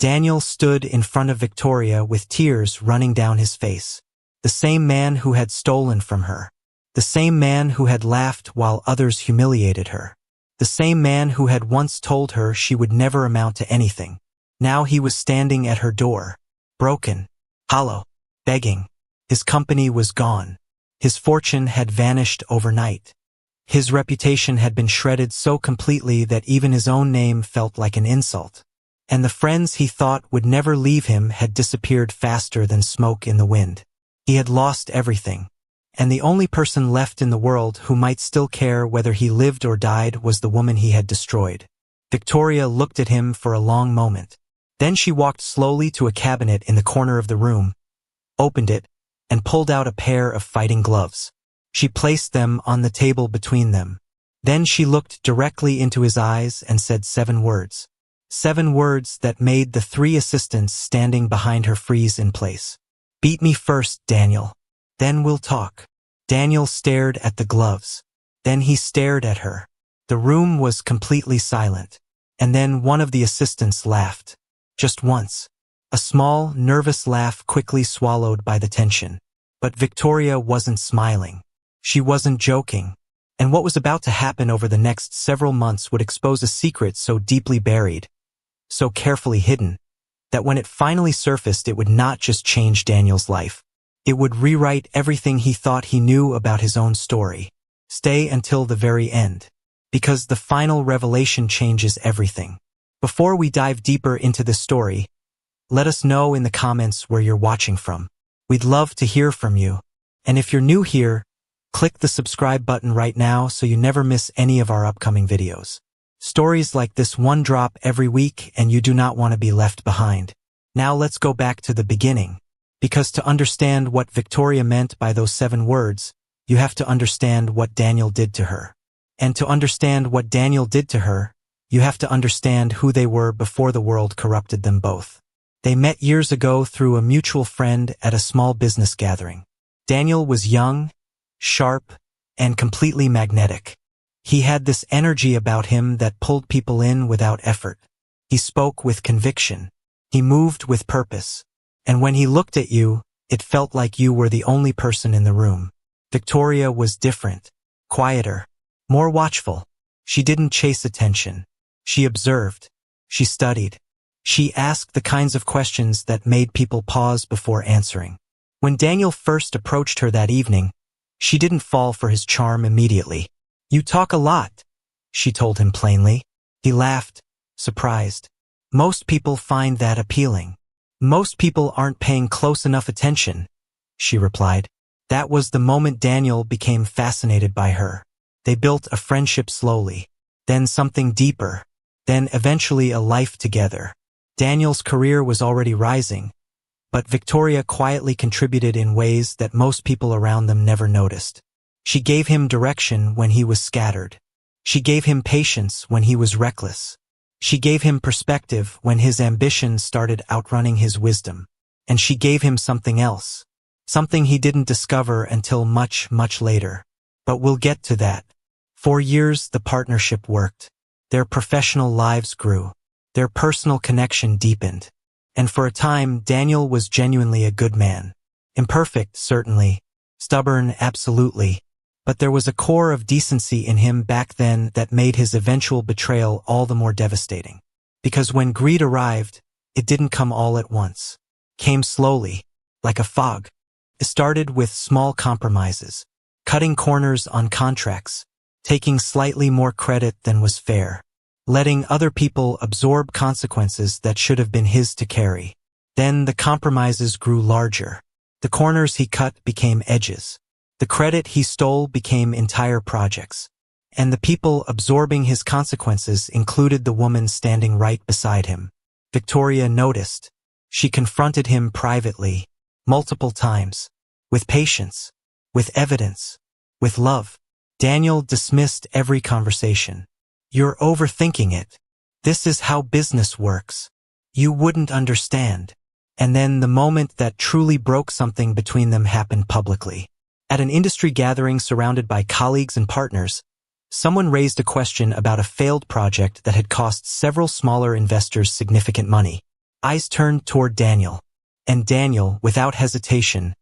Daniel stood in front of Victoria with tears running down his face. The same man who had stolen from her. The same man who had laughed while others humiliated her. The same man who had once told her she would never amount to anything. Now he was standing at her door, broken, hollow, begging. His company was gone. His fortune had vanished overnight. His reputation had been shredded so completely that even his own name felt like an insult. And the friends he thought would never leave him had disappeared faster than smoke in the wind. He had lost everything. And the only person left in the world who might still care whether he lived or died was the woman he had destroyed. Victoria looked at him for a long moment. Then she walked slowly to a cabinet in the corner of the room, opened it, and pulled out a pair of fighting gloves. She placed them on the table between them. Then she looked directly into his eyes and said 7 words. 7 words that made the 3 assistants standing behind her freeze in place. "Beat me first, Daniel. Then we'll talk." Daniel stared at the gloves. Then he stared at her. The room was completely silent. And then one of the assistants laughed. Just once. A small, nervous laugh quickly swallowed by the tension. But Victoria wasn't smiling. She wasn't joking. And what was about to happen over the next several months would expose a secret so deeply buried, so carefully hidden, that when it finally surfaced it would not just change Daniel's life. It would rewrite everything he thought he knew about his own story. Stay until the very end. Because the final revelation changes everything. Before we dive deeper into this story, let us know in the comments where you're watching from. We'd love to hear from you. And if you're new here, click the subscribe button right now so you never miss any of our upcoming videos. Stories like this one drop every week and you do not want to be left behind. Now let's go back to the beginning. Because to understand what Victoria meant by those 7 words, you have to understand what Daniel did to her. And to understand what Daniel did to her, you have to understand who they were before the world corrupted them both. They met years ago through a mutual friend at a small business gathering. Daniel was young, sharp, and completely magnetic. He had this energy about him that pulled people in without effort. He spoke with conviction. He moved with purpose. And when he looked at you, it felt like you were the only person in the room. Victoria was different, quieter, more watchful. She didn't chase attention. She observed. She studied. She asked the kinds of questions that made people pause before answering. When Daniel first approached her that evening, she didn't fall for his charm immediately. "You talk a lot," she told him plainly. He laughed, surprised. "Most people find that appealing." "Most people aren't paying close enough attention," she replied. That was the moment Daniel became fascinated by her. They built a friendship slowly, then something deeper, then eventually a life together. Daniel's career was already rising, but Victoria quietly contributed in ways that most people around them never noticed. She gave him direction when he was scattered. She gave him patience when he was reckless. She gave him perspective when his ambition started outrunning his wisdom. And she gave him something else. Something he didn't discover until much, much later. But we'll get to that. For years, the partnership worked. Their professional lives grew. Their personal connection deepened. And for a time, Daniel was genuinely a good man. Imperfect, certainly. Stubborn, absolutely. But there was a core of decency in him back then that made his eventual betrayal all the more devastating. Because when greed arrived, it didn't come all at once. Came slowly, like a fog. It started with small compromises, cutting corners on contracts, taking slightly more credit than was fair, letting other people absorb consequences that should have been his to carry. Then the compromises grew larger. The corners he cut became edges. The credit he stole became entire projects. And the people absorbing his consequences included the woman standing right beside him. Victoria noticed. She confronted him privately, multiple times, with patience, with evidence, with love. Daniel dismissed every conversation. "You're overthinking it. This is how business works. You wouldn't understand." And then the moment that truly broke something between them happened publicly. At an industry gathering surrounded by colleagues and partners, someone raised a question about a failed project that had cost several smaller investors significant money. Eyes turned toward Daniel. And Daniel, without hesitation,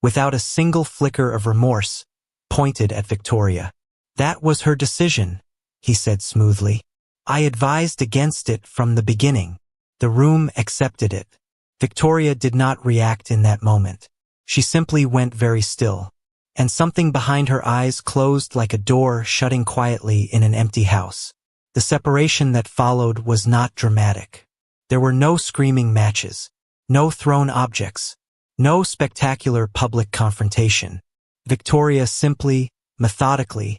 without a single flicker of remorse, pointed at Victoria. That was her decision, he said smoothly. I advised against it from the beginning. The room accepted it. Victoria did not react in that moment. She simply went very still. And something behind her eyes closed like a door shutting quietly in an empty house. The separation that followed was not dramatic. There were no screaming matches, no thrown objects, no spectacular public confrontation. Victoria simply, methodically,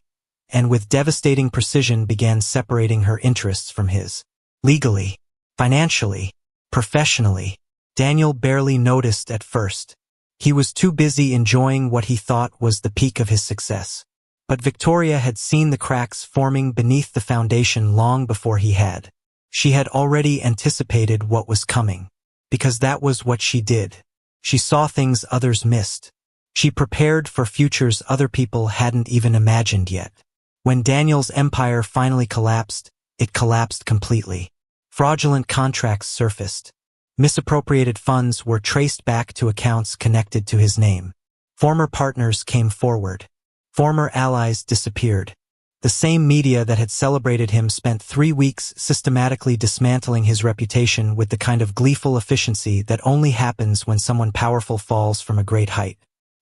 and with devastating precision began separating her interests from his. Legally, financially, professionally. Daniel barely noticed at first. He was too busy enjoying what he thought was the peak of his success. But Victoria had seen the cracks forming beneath the foundation long before he had. She had already anticipated what was coming. Because that was what she did. She saw things others missed. She prepared for futures other people hadn't even imagined yet. When Daniel's empire finally collapsed, it collapsed completely. Fraudulent contracts surfaced. Misappropriated funds were traced back to accounts connected to his name. Former partners came forward. Former allies disappeared. The same media that had celebrated him spent 3 weeks systematically dismantling his reputation with the kind of gleeful efficiency that only happens when someone powerful falls from a great height.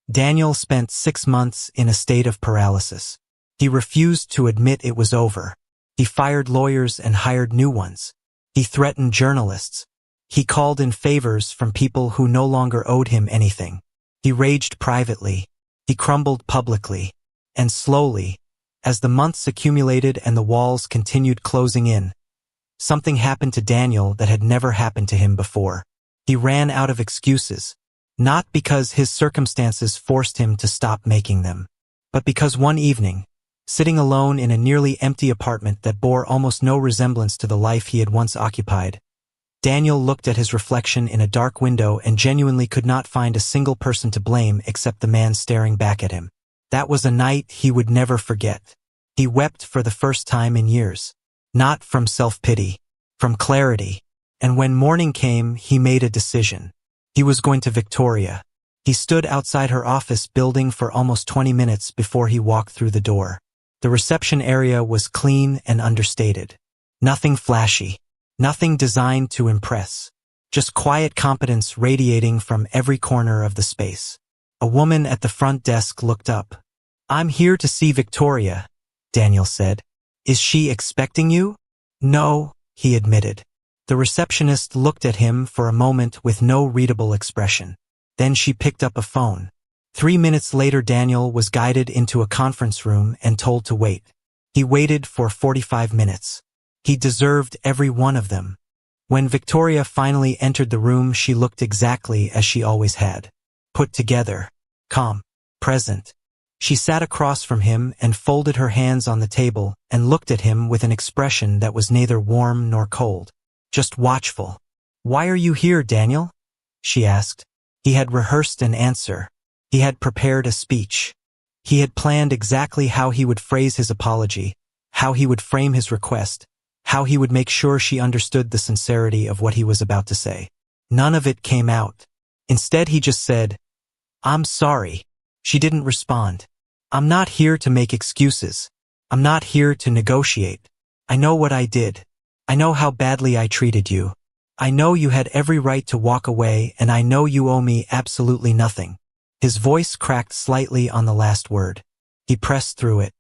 Daniel spent 6 months in a state of paralysis. He refused to admit it was over. He fired lawyers and hired new ones. He threatened journalists. He called in favors from people who no longer owed him anything. He raged privately. He crumbled publicly. And slowly, as the months accumulated and the walls continued closing in, something happened to Daniel that had never happened to him before. He ran out of excuses, not because his circumstances forced him to stop making them, but because one evening, sitting alone in a nearly empty apartment that bore almost no resemblance to the life he had once occupied, Daniel looked at his reflection in a dark window and genuinely could not find a single person to blame except the man staring back at him. That was a night he would never forget. He wept for the first time in years. Not from self-pity, from clarity. And when morning came, he made a decision. He was going to Victoria. He stood outside her office building for almost 20 minutes before he walked through the door. The reception area was clean and understated. Nothing flashy. Nothing designed to impress. Just quiet competence radiating from every corner of the space. A woman at the front desk looked up. I'm here to see Victoria, Daniel said. Is she expecting you? No, he admitted. The receptionist looked at him for a moment with no readable expression. Then she picked up a phone. 3 minutes later, Daniel was guided into a conference room and told to wait. He waited for 45 minutes. He deserved every one of them. When Victoria finally entered the room, she looked exactly as she always had. Put together, calm, present. She sat across from him and folded her hands on the table and looked at him with an expression that was neither warm nor cold, just watchful. Why are you here, Daniel? She asked. He had rehearsed an answer. He had prepared a speech. He had planned exactly how he would phrase his apology, how he would frame his request, how he would make sure she understood the sincerity of what he was about to say. None of it came out. Instead, he just said, I'm sorry. She didn't respond. I'm not here to make excuses. I'm not here to negotiate. I know what I did. I know how badly I treated you. I know you had every right to walk away, and I know you owe me absolutely nothing. His voice cracked slightly on the last word. He pressed through it.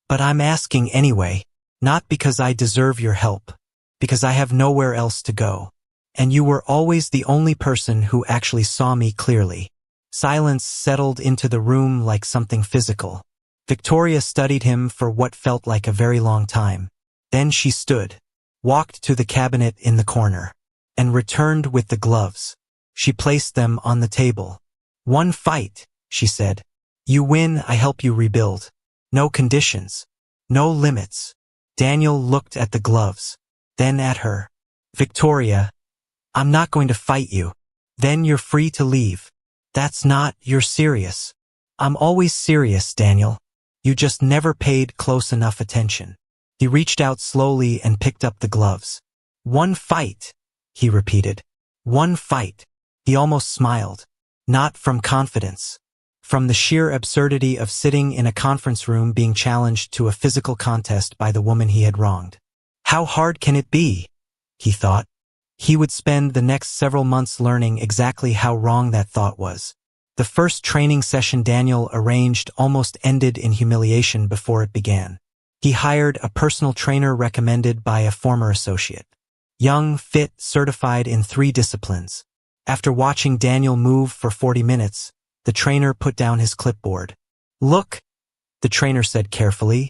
But I'm asking anyway. Not because I deserve your help, because I have nowhere else to go. And you were always the only person who actually saw me clearly. Silence settled into the room like something physical. Victoria studied him for what felt like a very long time. Then she stood, walked to the cabinet in the corner, and returned with the gloves. She placed them on the table. One fight, she said. You win, I help you rebuild. No conditions. No limits. Daniel looked at the gloves, then at her. Victoria, I'm not going to fight you. Then you're free to leave. That's not, you're serious. I'm always serious, Daniel. You just never paid close enough attention. He reached out slowly and picked up the gloves. One fight, he repeated. One fight. He almost smiled. Not from confidence. From the sheer absurdity of sitting in a conference room being challenged to a physical contest by the woman he had wronged. How hard can it be? He thought. He would spend the next several months learning exactly how wrong that thought was. The first training session Daniel arranged almost ended in humiliation before it began. He hired a personal trainer recommended by a former associate. Young, fit, certified in 3 disciplines. After watching Daniel move for 40 minutes, the trainer put down his clipboard. "Look," the trainer said carefully.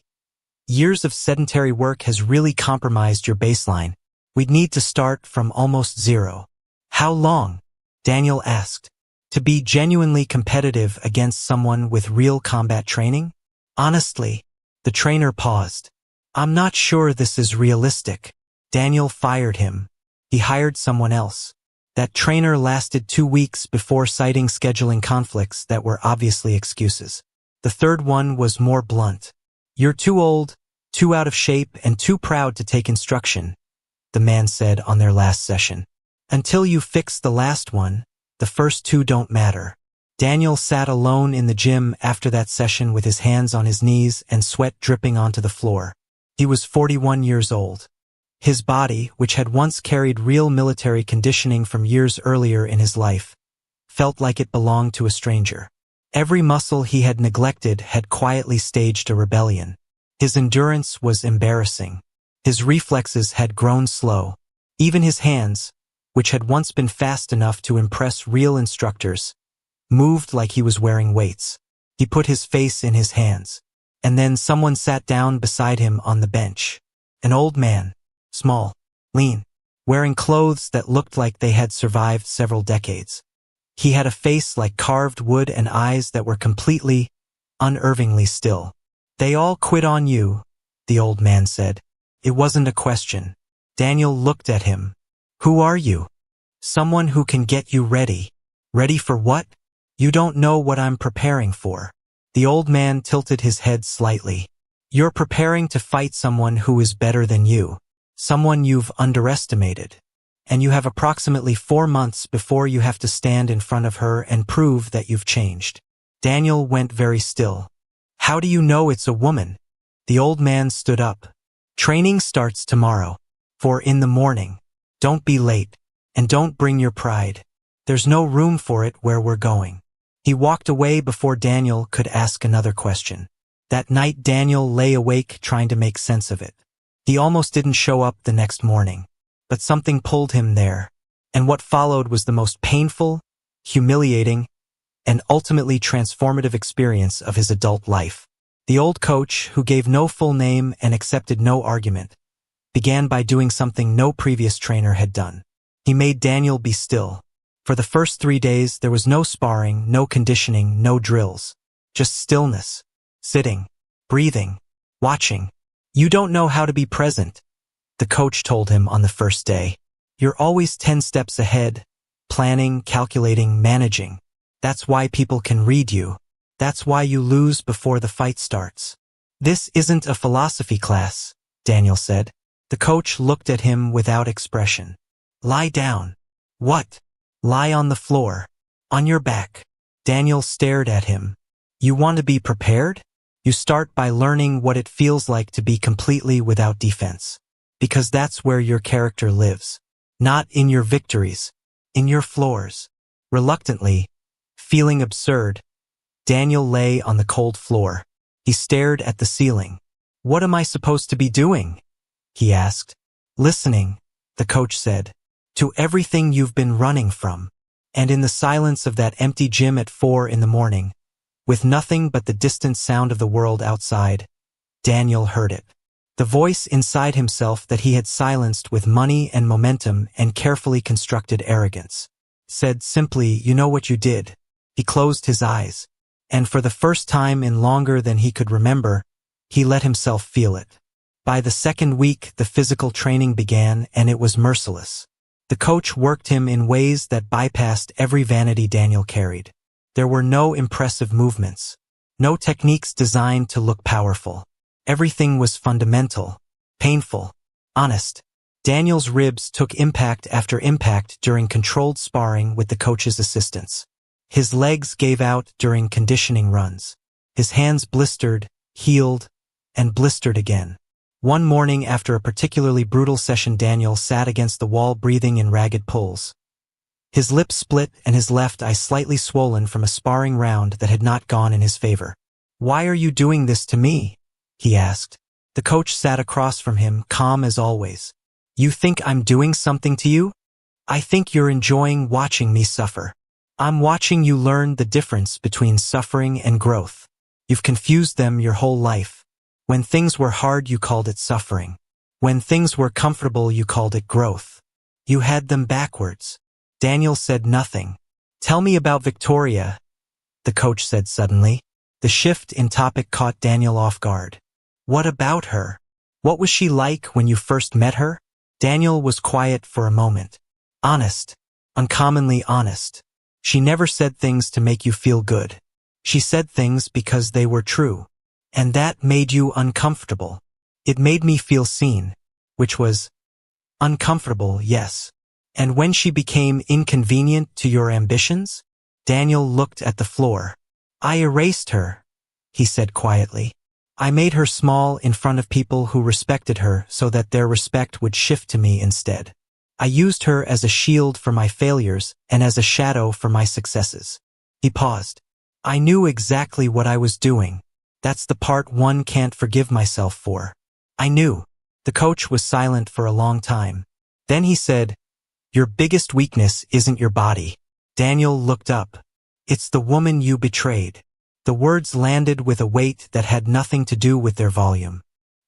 "Years of sedentary work has really compromised your baseline. We'd need to start from almost zero." "How long?" Daniel asked. "To be genuinely competitive against someone with real combat training?" "Honestly," the trainer paused. "I'm not sure this is realistic." Daniel fired him. He hired someone else. That trainer lasted 2 weeks before citing scheduling conflicts that were obviously excuses. The third one was more blunt. "You're too old, too out of shape, and too proud to take instruction," the man said on their last session. "Until you fix the last one, the first 2 don't matter." Daniel sat alone in the gym after that session with his hands on his knees and sweat dripping onto the floor. He was 41 years old. His body, which had once carried real military conditioning from years earlier in his life, felt like it belonged to a stranger. Every muscle he had neglected had quietly staged a rebellion. His endurance was embarrassing. His reflexes had grown slow. Even his hands, which had once been fast enough to impress real instructors, moved like he was wearing weights. He put his face in his hands. And then someone sat down beside him on the bench. An old man. Small, lean, wearing clothes that looked like they had survived several decades. He had a face like carved wood and eyes that were completely, unnervingly still. "They all quit on you," the old man said. It wasn't a question. Daniel looked at him. "Who are you?" "Someone who can get you ready." "Ready for what?" "You don't know what I'm preparing for." The old man tilted his head slightly. "You're preparing to fight someone who is better than you. Someone you've underestimated. And you have approximately 4 months before you have to stand in front of her and prove that you've changed." Daniel went very still. "How do you know it's a woman?" The old man stood up. "Training starts tomorrow. 4 in the morning. Don't be late. And don't bring your pride. There's no room for it where we're going." He walked away before Daniel could ask another question. That night Daniel lay awake trying to make sense of it. He almost didn't show up the next morning, but something pulled him there, and what followed was the most painful, humiliating, and ultimately transformative experience of his adult life. The old coach, who gave no full name and accepted no argument, began by doing something no previous trainer had done. He made Daniel be still. For the first 3 days, there was no sparring, no conditioning, no drills. Just stillness, sitting, breathing, watching. "You don't know how to be present," the coach told him on the first day. "You're always 10 steps ahead, planning, calculating, managing. That's why people can read you. That's why you lose before the fight starts." "This isn't a philosophy class," Daniel said. The coach looked at him without expression. "Lie down." "What?" "Lie on the floor. On your back." Daniel stared at him. "You want to be prepared? You start by learning what it feels like to be completely without defense. Because that's where your character lives. Not in your victories. In your floors." Reluctantly, feeling absurd, Daniel lay on the cold floor. He stared at the ceiling. "What am I supposed to be doing?" he asked. "Listening," the coach said, "to everything you've been running from." And in the silence of that empty gym at 4 in the morning, with nothing but the distant sound of the world outside, Daniel heard it. The voice inside himself that he had silenced with money and momentum and carefully constructed arrogance said simply, "You know what you did." He closed his eyes, and for the first time in longer than he could remember, he let himself feel it. By the second week, the physical training began, and it was merciless. The coach worked him in ways that bypassed every vanity Daniel carried. There were no impressive movements, no techniques designed to look powerful. Everything was fundamental, painful, honest. Daniel's ribs took impact after impact during controlled sparring with the coach's assistants. His legs gave out during conditioning runs. His hands blistered, healed, and blistered again. One morning after a particularly brutal session, Daniel sat against the wall breathing in ragged pulls. His lips split and his left eye slightly swollen from a sparring round that had not gone in his favor. "Why are you doing this to me?" he asked. The coach sat across from him, calm as always. "You think I'm doing something to you? I think you're enjoying watching me suffer. I'm watching you learn the difference between suffering and growth. You've confused them your whole life. When things were hard, you called it suffering. When things were comfortable, you called it growth. You had them backwards." Daniel said nothing. "Tell me about Victoria," the coach said suddenly. The shift in topic caught Daniel off guard. "What about her? What was she like when you first met her?" Daniel was quiet for a moment. "Honest. Uncommonly honest. She never said things to make you feel good. She said things because they were true. And that made you uncomfortable. It made me feel seen, which was uncomfortable, yes. And when she became inconvenient to your ambitions?" Daniel looked at the floor. "I erased her," he said quietly. "I made her small in front of people who respected her so that their respect would shift to me instead. I used her as a shield for my failures and as a shadow for my successes." He paused. "I knew exactly what I was doing. That's the part one can't forgive myself for. I knew." The coach was silent for a long time. Then he said, "Your biggest weakness isn't your body." Daniel looked up. "It's the woman you betrayed." The words landed with a weight that had nothing to do with their volume.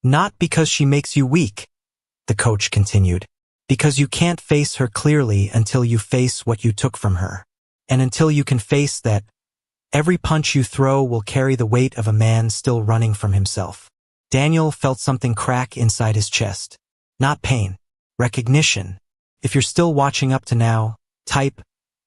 "Not because she makes you weak," the coach continued, "because you can't face her clearly until you face what you took from her. And until you can face that, every punch you throw will carry the weight of a man still running from himself." Daniel felt something crack inside his chest. Not pain. Recognition. If you're still watching up to now, type,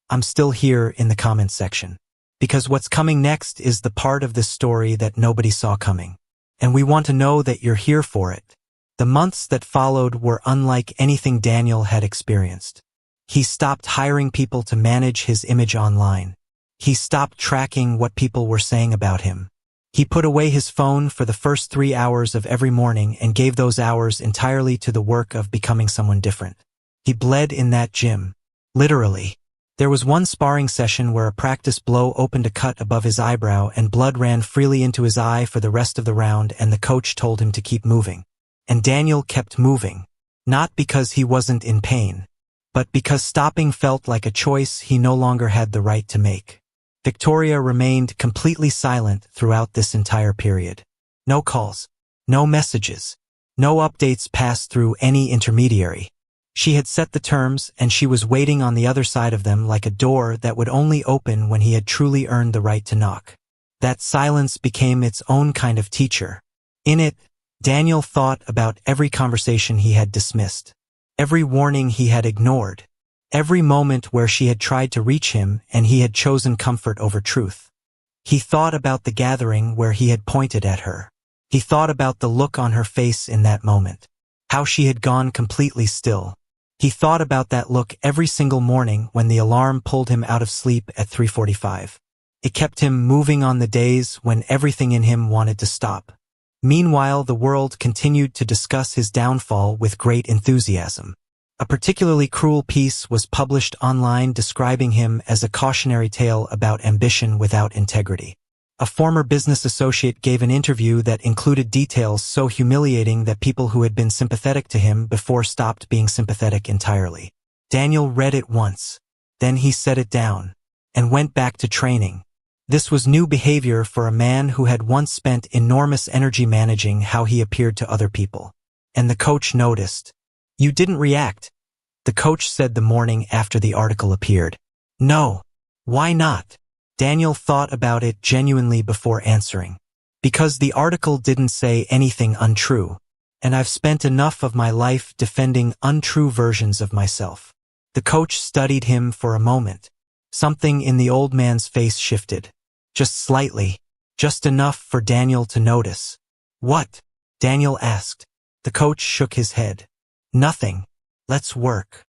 "I'm still here" in the comments section. Because what's coming next is the part of this story that nobody saw coming. And we want to know that you're here for it. The months that followed were unlike anything Daniel had experienced. He stopped hiring people to manage his image online. He stopped tracking what people were saying about him. He put away his phone for the first 3 hours of every morning and gave those hours entirely to the work of becoming someone different. He bled in that gym. Literally. There was one sparring session where a practice blow opened a cut above his eyebrow and blood ran freely into his eye for the rest of the round, and the coach told him to keep moving. And Daniel kept moving. Not because he wasn't in pain, but because stopping felt like a choice he no longer had the right to make. Victoria remained completely silent throughout this entire period. No calls, no messages, no updates passed through any intermediary. She had set the terms, and she was waiting on the other side of them like a door that would only open when he had truly earned the right to knock. That silence became its own kind of teacher. In it, Daniel thought about every conversation he had dismissed, every warning he had ignored, every moment where she had tried to reach him and he had chosen comfort over truth. He thought about the gathering where he had pointed at her. He thought about the look on her face in that moment, how she had gone completely still. He thought about that look every single morning when the alarm pulled him out of sleep at 3:45. It kept him moving on the days when everything in him wanted to stop. Meanwhile, the world continued to discuss his downfall with great enthusiasm. A particularly cruel piece was published online describing him as a cautionary tale about ambition without integrity. A former business associate gave an interview that included details so humiliating that people who had been sympathetic to him before stopped being sympathetic entirely. Daniel read it once. Then he set it down and went back to training. This was new behavior for a man who had once spent enormous energy managing how he appeared to other people. And the coach noticed. "You didn't react," the coach said the morning after the article appeared. "No. Why not?" Daniel thought about it genuinely before answering. "Because the article didn't say anything untrue, and I've spent enough of my life defending untrue versions of myself." The coach studied him for a moment. Something in the old man's face shifted. Just slightly, just enough for Daniel to notice. "What?" Daniel asked. The coach shook his head. "Nothing. Let's work.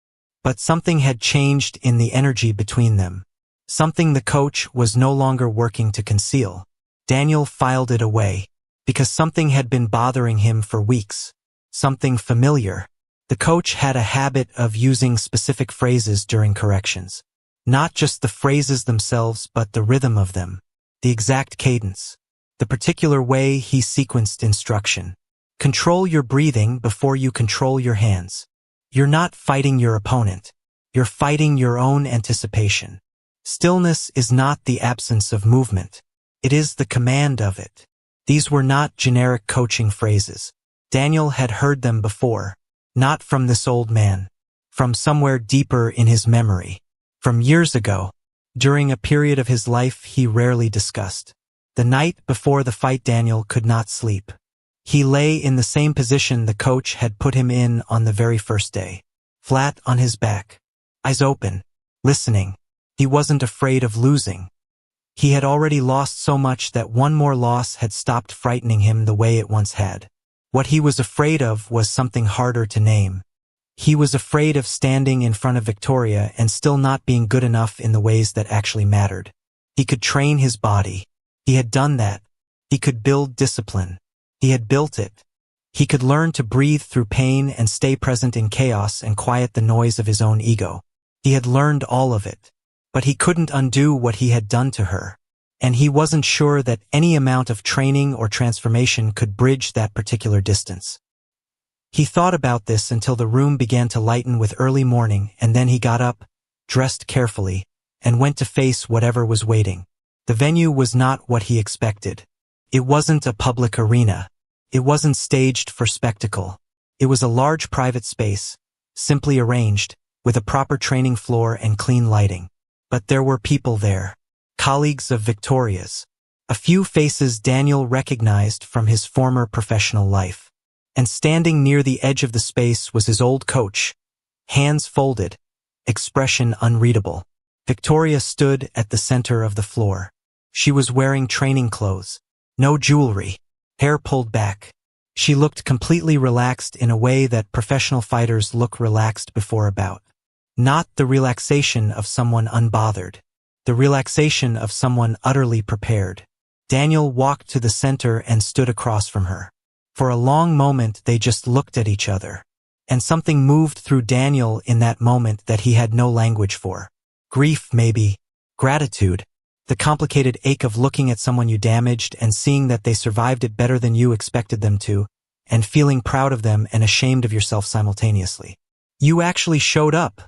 But something had changed in the energy between them. Something the coach was no longer working to conceal. Daniel filed it away, because something had been bothering him for weeks. Something familiar. The coach had a habit of using specific phrases during corrections. Not just the phrases themselves, but the rhythm of them. The exact cadence. The particular way he sequenced instruction. Control your breathing before you control your hands. You're not fighting your opponent. You're fighting your own anticipation. Stillness is not the absence of movement. It is the command of it. These were not generic coaching phrases. Daniel had heard them before. Not from this old man. From somewhere deeper in his memory. From years ago. During a period of his life he rarely discussed. The night before the fight, Daniel could not sleep. He lay in the same position the coach had put him in on the very first day. Flat on his back. Eyes open. Listening. He wasn't afraid of losing. He had already lost so much that one more loss had stopped frightening him the way it once had. What he was afraid of was something harder to name. He was afraid of standing in front of Victoria and still not being good enough in the ways that actually mattered. He could train his body. He had done that. He could build discipline. He had built it. He could learn to breathe through pain and stay present in chaos and quiet the noise of his own ego. He had learned all of it. But he couldn't undo what he had done to her. And he wasn't sure that any amount of training or transformation could bridge that particular distance. He thought about this until the room began to lighten with early morning, and then he got up, dressed carefully, and went to face whatever was waiting. The venue was not what he expected. It wasn't a public arena. It wasn't staged for spectacle. It was a large private space, simply arranged, with a proper training floor and clean lighting. But there were people there. Colleagues of Victoria's. A few faces Daniel recognized from his former professional life. And standing near the edge of the space was his old coach, hands folded, expression unreadable. Victoria stood at the center of the floor. She was wearing training clothes, no jewelry, hair pulled back. She looked completely relaxed in a way that professional fighters look relaxed before a bout. Not the relaxation of someone unbothered, the relaxation of someone utterly prepared. Daniel walked to the center and stood across from her. For a long moment they just looked at each other. And something moved through Daniel in that moment that he had no language for. Grief, maybe. Gratitude. The complicated ache of looking at someone you damaged and seeing that they survived it better than you expected them to, and feeling proud of them and ashamed of yourself simultaneously. You actually showed up,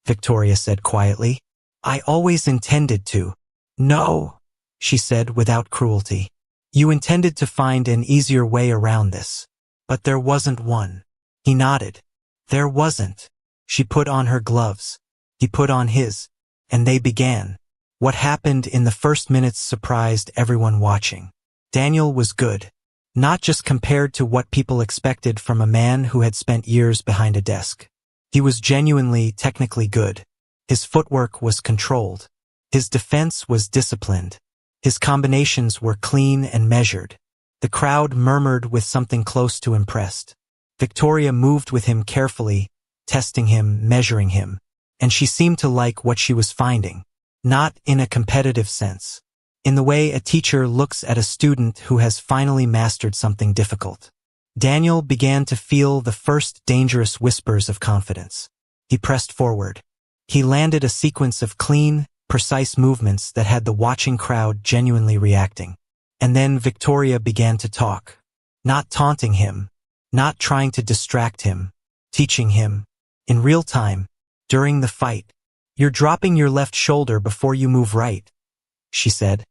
Victoria said quietly. I always intended to. No, she said without cruelty. You intended to find an easier way around this. But there wasn't one. He nodded. There wasn't. She put on her gloves. He put on his. And they began. What happened in the first minutes surprised everyone watching. Daniel was good. Not just compared to what people expected from a man who had spent years behind a desk. He was genuinely, technically good. His footwork was controlled. His defense was disciplined. His combinations were clean and measured. The crowd murmured with something close to impressed. Victoria moved with him carefully, testing him, measuring him. And she seemed to like what she was finding. Not in a competitive sense. In the way a teacher looks at a student who has finally mastered something difficult. Daniel began to feel the first dangerous whispers of confidence. He pressed forward. He landed a sequence of clean, precise movements that had the watching crowd genuinely reacting. And then Victoria began to talk. Not taunting him. Not trying to distract him. Teaching him. In real time. During the fight. You're dropping your left shoulder before you move right, she said,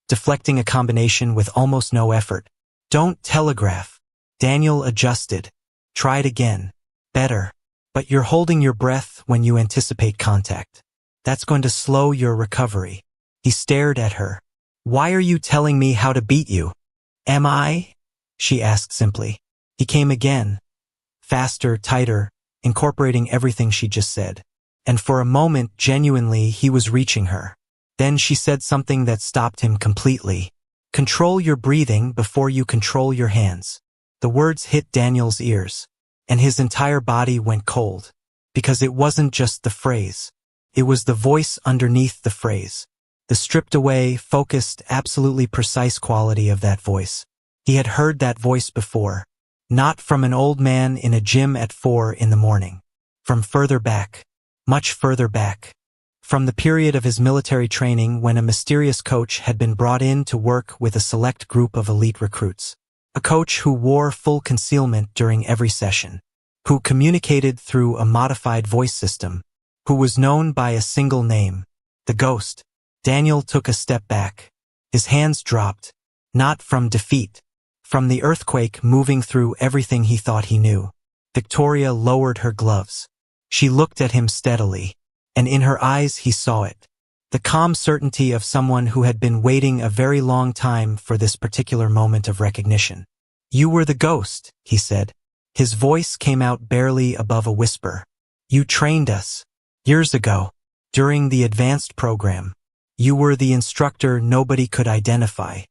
deflecting a combination with almost no effort. Don't telegraph. Daniel adjusted. Tried again. Better. But you're holding your breath when you anticipate contact. That's going to slow your recovery. He stared at her. Why are you telling me how to beat you? Am I? She asked simply. He came again. Faster, tighter, incorporating everything she just said. And for a moment, genuinely, he was reaching her. Then she said something that stopped him completely. Control your breathing before you control your hands. The words hit Daniel's ears, and his entire body went cold. Because it wasn't just the phrase. It was the voice underneath the phrase. The stripped away, focused, absolutely precise quality of that voice. He had heard that voice before. Not from an old man in a gym at 4 in the morning. From further back. Much further back. From the period of his military training when a mysterious coach had been brought in to work with a select group of elite recruits. A coach who wore full concealment during every session. Who communicated through a modified voice system. Who was known by a single name. The Ghost. Daniel took a step back. His hands dropped. Not from defeat. From the earthquake moving through everything he thought he knew. Victoria lowered her gloves. She looked at him steadily. And in her eyes he saw it. The calm certainty of someone who had been waiting a very long time for this particular moment of recognition. You were the Ghost, he said. His voice came out barely above a whisper. You trained us. Years ago. During the advanced program. You were the instructor nobody could identify.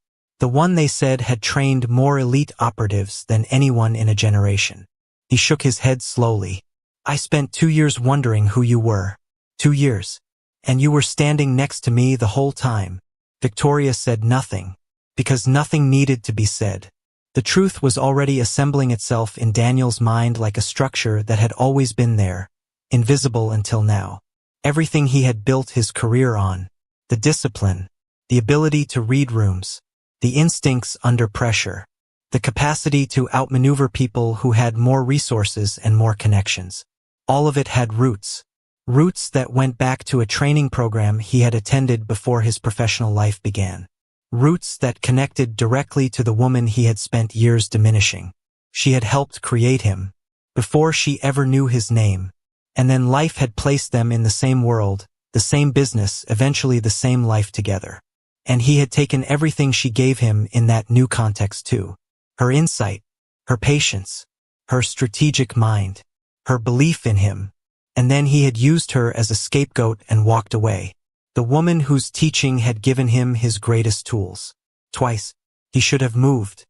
The one they said had trained more elite operatives than anyone in a generation. He shook his head slowly. I spent 2 years wondering who you were. 2 years. And you were standing next to me the whole time. Victoria said nothing. Because nothing needed to be said. The truth was already assembling itself in Daniel's mind like a structure that had always been there. Invisible until now. Everything he had built his career on. The discipline. The ability to read rooms. The instincts under pressure. The capacity to outmaneuver people who had more resources and more connections. All of it had roots. Roots that went back to a training program he had attended before his professional life began. Roots that connected directly to the woman he had spent years diminishing. She had helped create him. Before she ever knew his name. And then life had placed them in the same world, the same business, eventually the same life together. And he had taken everything she gave him in that new context too. Her insight, her patience, her strategic mind, her belief in him. And then he had used her as a scapegoat and walked away. The woman whose teaching had given him his greatest tools. Twice. He should have moved.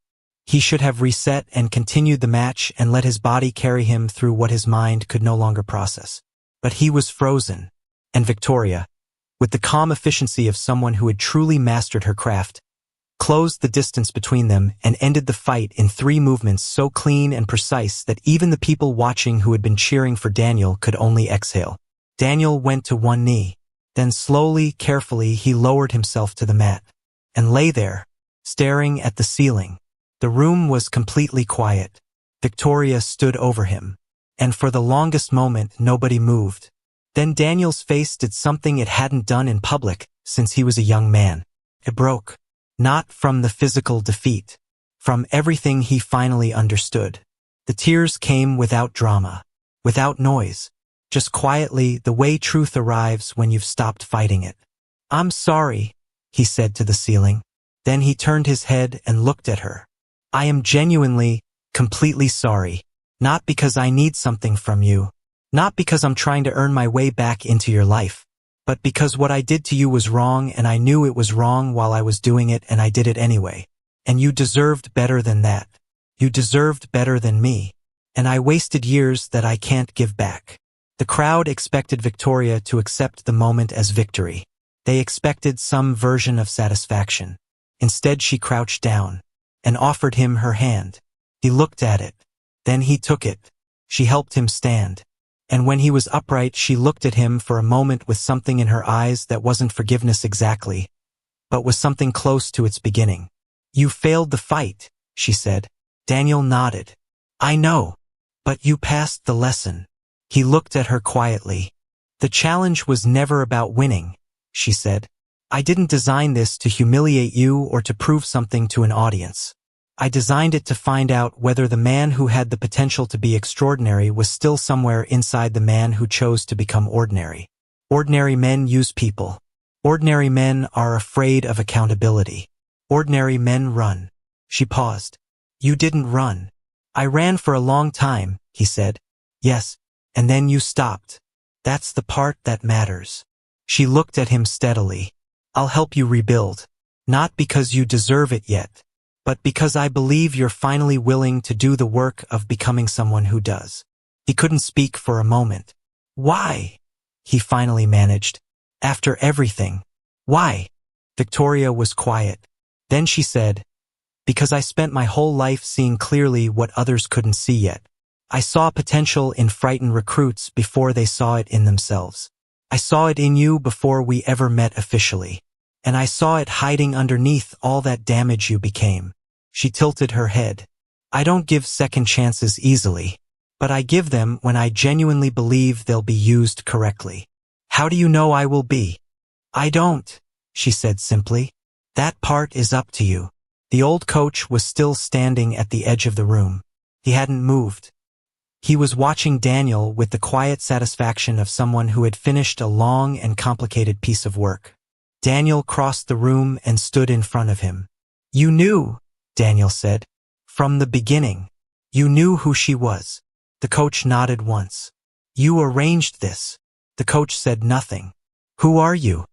He should have reset and continued the match and let his body carry him through what his mind could no longer process. But he was frozen. And Victoria, with the calm efficiency of someone who had truly mastered her craft, closed the distance between them and ended the fight in 3 movements so clean and precise that even the people watching who had been cheering for Daniel could only exhale. Daniel went to one knee. Then slowly, carefully, he lowered himself to the mat and lay there, staring at the ceiling. The room was completely quiet. Victoria stood over him. And for the longest moment, nobody moved. Then Daniel's face did something it hadn't done in public since he was a young man. It broke. Not from the physical defeat. From everything he finally understood. The tears came without drama. Without noise. Just quietly, the way truth arrives when you've stopped fighting it. I'm sorry, he said to the ceiling. Then he turned his head and looked at her. I am genuinely, completely sorry. Not because I need something from you. Not because I'm trying to earn my way back into your life. But because what I did to you was wrong and I knew it was wrong while I was doing it and I did it anyway. And you deserved better than that. You deserved better than me. And I wasted years that I can't give back. The crowd expected Victoria to accept the moment as victory. They expected some version of satisfaction. Instead she crouched down and offered him her hand. He looked at it. Then he took it. She helped him stand. And when he was upright, she looked at him for a moment with something in her eyes that wasn't forgiveness exactly, but was something close to its beginning. You failed the fight, she said. Daniel nodded. I know. But you passed the lesson. He looked at her quietly. The challenge was never about winning, she said. I didn't design this to humiliate you or to prove something to an audience. I designed it to find out whether the man who had the potential to be extraordinary was still somewhere inside the man who chose to become ordinary. Ordinary men use people. Ordinary men are afraid of accountability. Ordinary men run. She paused. You didn't run. I ran for a long time, he said. Yes, and then you stopped. That's the part that matters. She looked at him steadily. I'll help you rebuild. Not because you deserve it yet, but because I believe you're finally willing to do the work of becoming someone who does. He couldn't speak for a moment. Why? He finally managed. After everything. Why? Victoria was quiet. Then she said, because I spent my whole life seeing clearly what others couldn't see yet. I saw potential in frightened recruits before they saw it in themselves. I saw it in you before we ever met officially. And I saw it hiding underneath all that damage you became. She tilted her head. I don't give second chances easily, but I give them when I genuinely believe they'll be used correctly. How do you know I will be? I don't, she said simply. That part is up to you. The old coach was still standing at the edge of the room. He hadn't moved. He was watching Daniel with the quiet satisfaction of someone who had finished a long and complicated piece of work. Daniel crossed the room and stood in front of him. You knew, Daniel said. From the beginning. You knew who she was. The coach nodded once. You arranged this. The coach said nothing. Who are you?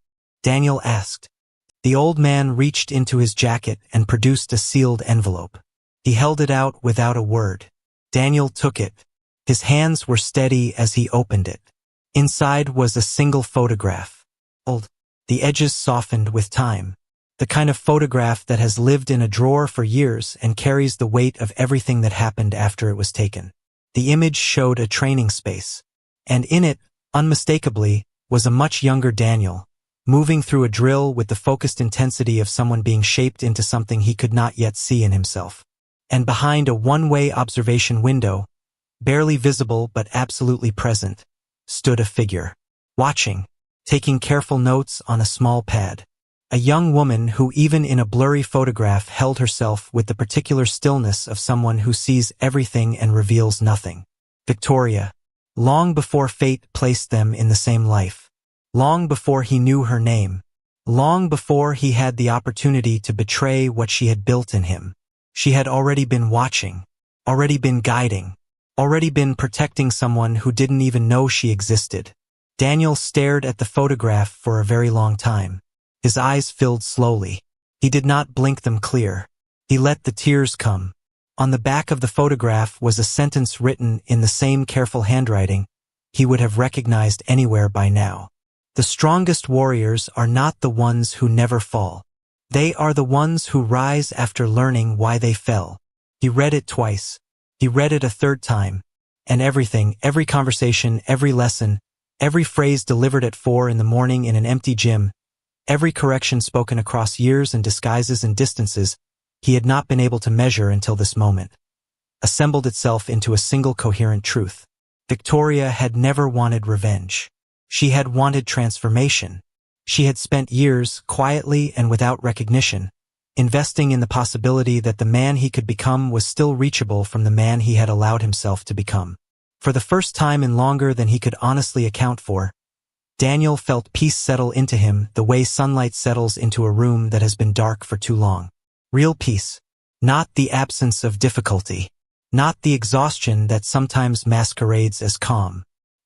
Daniel asked. The old man reached into his jacket and produced a sealed envelope. He held it out without a word. Daniel took it. His hands were steady as he opened it. Inside was a single photograph. Old. The edges softened with time. The kind of photograph that has lived in a drawer for years and carries the weight of everything that happened after it was taken. The image showed a training space. And in it, unmistakably, was a much younger Daniel, moving through a drill with the focused intensity of someone being shaped into something he could not yet see in himself. And behind a one-way observation window, barely visible but absolutely present, stood a figure, watching, taking careful notes on a small pad. A young woman who even in a blurry photograph held herself with the particular stillness of someone who sees everything and reveals nothing. Victoria, long before fate placed them in the same life. Long before he knew her name. Long before he had the opportunity to betray what she had built in him. She had already been watching, already been guiding, already been protecting someone who didn't even know she existed. Daniel stared at the photograph for a very long time. His eyes filled slowly. He did not blink them clear. He let the tears come. On the back of the photograph was a sentence written in the same careful handwriting he would have recognized anywhere by now. The strongest warriors are not the ones who never fall. They are the ones who rise after learning why they fell. He read it twice. He read it a third time. And everything, every conversation, every lesson, every phrase delivered at 4 in the morning in an empty gym, every correction spoken across years and disguises and distances he had not been able to measure until this moment, assembled itself into a single coherent truth. Victoria had never wanted revenge. She had wanted transformation. She had spent years, quietly and without recognition, investing in the possibility that the man he could become was still reachable from the man he had allowed himself to become. For the first time in longer than he could honestly account for, Daniel felt peace settle into him the way sunlight settles into a room that has been dark for too long. Real peace. Not the absence of difficulty. Not the exhaustion that sometimes masquerades as calm.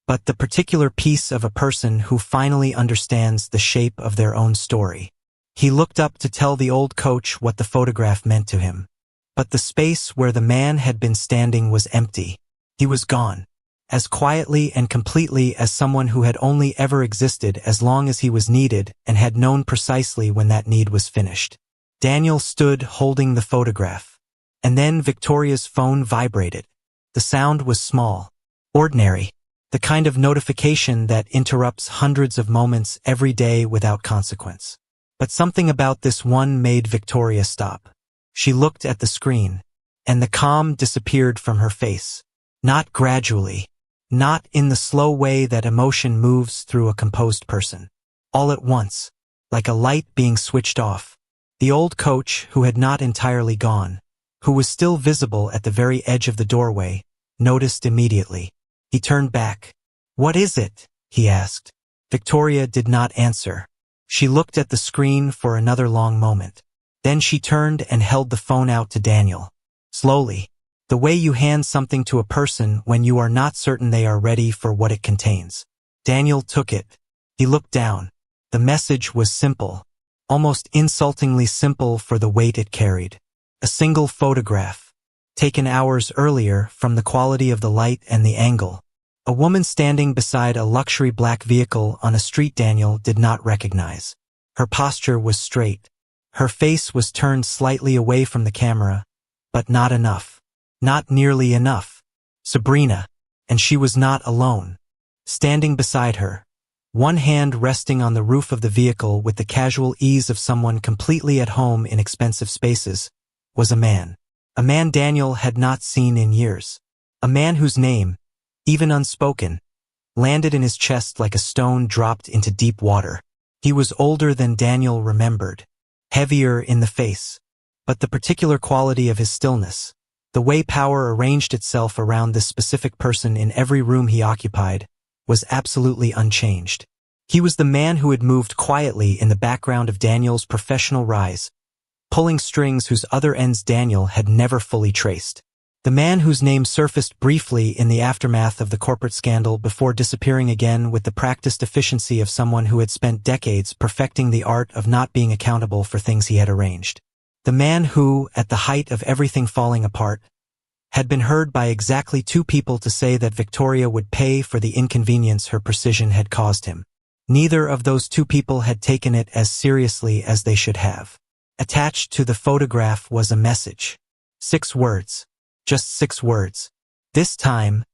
But the particular peace of a person who finally understands the shape of their own story. He looked up to tell the old coach what the photograph meant to him. But the space where the man had been standing was empty. He was gone. As quietly and completely as someone who had only ever existed as long as he was needed and had known precisely when that need was finished. Daniel stood holding the photograph. And then Victoria's phone vibrated. The sound was small, ordinary, the kind of notification that interrupts hundreds of moments every day without consequence. But something about this one made Victoria stop. She looked at the screen, and the calm disappeared from her face. Not gradually. Not in the slow way that emotion moves through a composed person. All at once, like a light being switched off. The old coach, who had not entirely gone, who was still visible at the very edge of the doorway, noticed immediately. He turned back. "What is it?" he asked. Victoria did not answer. She looked at the screen for another long moment. Then she turned and held the phone out to Daniel. Slowly. The way you hand something to a person when you are not certain they are ready for what it contains. Daniel took it. He looked down. The message was simple, almost insultingly simple for the weight it carried. A single photograph, taken hours earlier from the quality of the light and the angle, A woman standing beside a luxury black vehicle on a street Daniel did not recognize. Her posture was straight. Her face was turned slightly away from the camera, but not enough. Not nearly enough. Sabrina. And she was not alone. Standing beside her, one hand resting on the roof of the vehicle with the casual ease of someone completely at home in expensive spaces, was a man. A man Daniel had not seen in years. A man whose name, even unspoken, landed in his chest like a stone dropped into deep water. He was older than Daniel remembered, heavier in the face, but the particular quality of his stillness, the way power arranged itself around this specific person in every room he occupied, was absolutely unchanged. He was the man who had moved quietly in the background of Daniel's professional rise, pulling strings whose other ends Daniel had never fully traced. The man whose name surfaced briefly in the aftermath of the corporate scandal before disappearing again with the practiced efficiency of someone who had spent decades perfecting the art of not being accountable for things he had arranged. The man who, at the height of everything falling apart, had been heard by exactly two people to say that Victoria would pay for the inconvenience her precision had caused him. Neither of those two people had taken it as seriously as they should have. Attached to the photograph was a message. 6 words. Just 6 words. This time,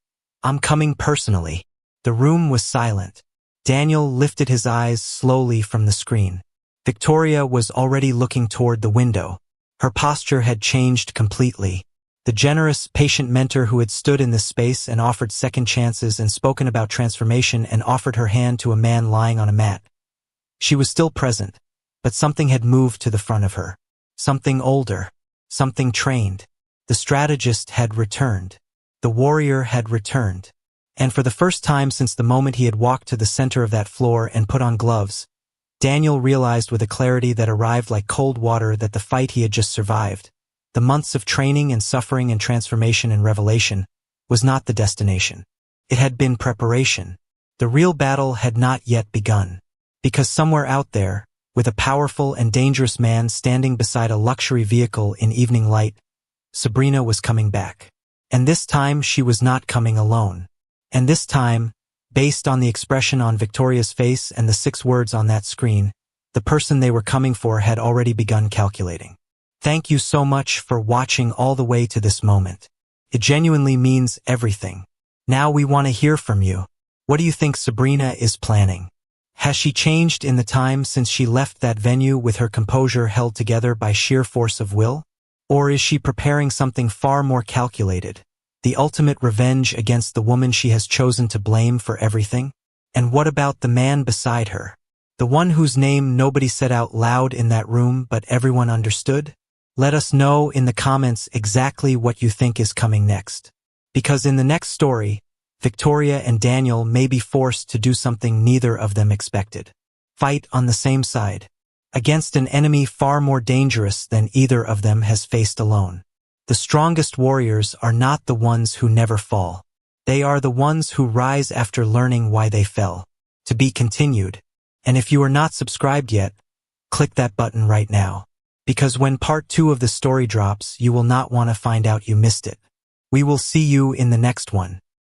I'm coming personally. The room was silent. Daniel lifted his eyes slowly from the screen. Victoria was already looking toward the window. Her posture had changed completely. The generous, patient mentor who had stood in this space and offered second chances and spoken about transformation and offered her hand to a man lying on a mat. She was still present, but something had moved to the front of her. Something older. Something trained. The strategist had returned. The warrior had returned. And for the first time since the moment he had walked to the center of that floor and put on gloves, Daniel realized with a clarity that arrived like cold water that the fight he had just survived, the months of training and suffering and transformation and revelation, was not the destination. It had been preparation. The real battle had not yet begun. Because somewhere out there, with a powerful and dangerous man standing beside a luxury vehicle in evening light, Sabrina was coming back. And this time she was not coming alone. And this time, based on the expression on Victoria's face and the 6 words on that screen, the person they were coming for had already begun calculating. Thank you so much for watching all the way to this moment. It genuinely means everything. Now we want to hear from you. What do you think Sabrina is planning? Has she changed in the time since she left that venue with her composure held together by sheer force of will? Or is she preparing something far more calculated, the ultimate revenge against the woman she has chosen to blame for everything? And what about the man beside her? The one whose name nobody said out loud in that room but everyone understood? Let us know in the comments exactly what you think is coming next. Because in the next story, Victoria and Daniel may be forced to do something neither of them expected. Fight on the same side, against an enemy far more dangerous than either of them has faced alone. The strongest warriors are not the ones who never fall. They are the ones who rise after learning why they fell. To be continued. And if you are not subscribed yet, click that button right now. Because when part 2 of the story drops, you will not want to find out you missed it. We will see you in the next one.